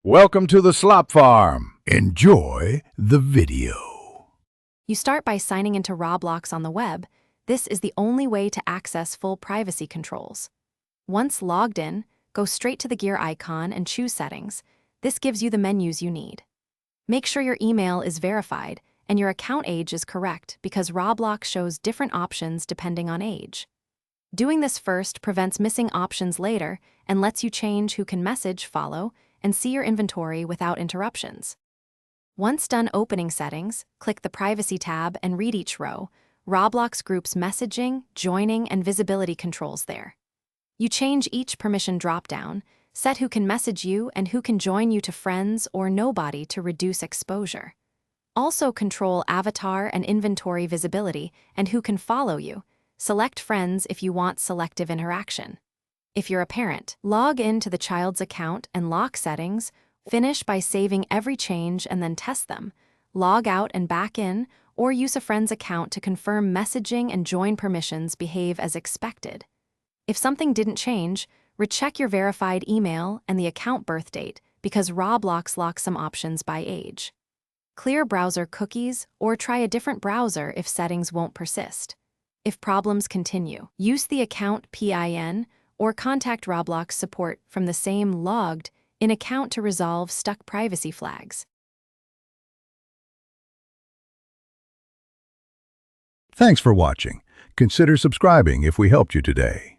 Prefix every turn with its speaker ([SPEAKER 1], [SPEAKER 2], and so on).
[SPEAKER 1] Welcome to the slop farm. Enjoy the video.
[SPEAKER 2] You start by signing into Roblox on the web. This is the only way to access full privacy controls. Once logged in, go straight to the gear icon and choose Settings. This gives you the menus you need. Make sure your email is verified and your account age is correct because Roblox shows different options depending on age. Doing this first prevents missing options later and lets you change who can message, follow, and see your inventory without interruptions. Once done opening settings, click the Privacy tab and read each row. Roblox groups messaging, joining, and visibility controls there. You change each permission dropdown, set who can message you and who can join you to friends or nobody to reduce exposure. Also control avatar and inventory visibility and who can follow you. Select friends if you want selective interaction. If you're a parent, log in to the child's account and lock settings. Finish by saving every change and then test them. Log out and back in, or use a friend's account to confirm messaging and join permissions behave as expected. If something didn't change, recheck your verified email and the account birth date because Roblox locks some options by age. Clear browser cookies or try a different browser if settings won't persist. If problems continue, use the account PIN or contact Roblox support from the same logged in account to resolve stuck privacy flags.
[SPEAKER 1] Thanks for watching. Consider subscribing if we helped you today.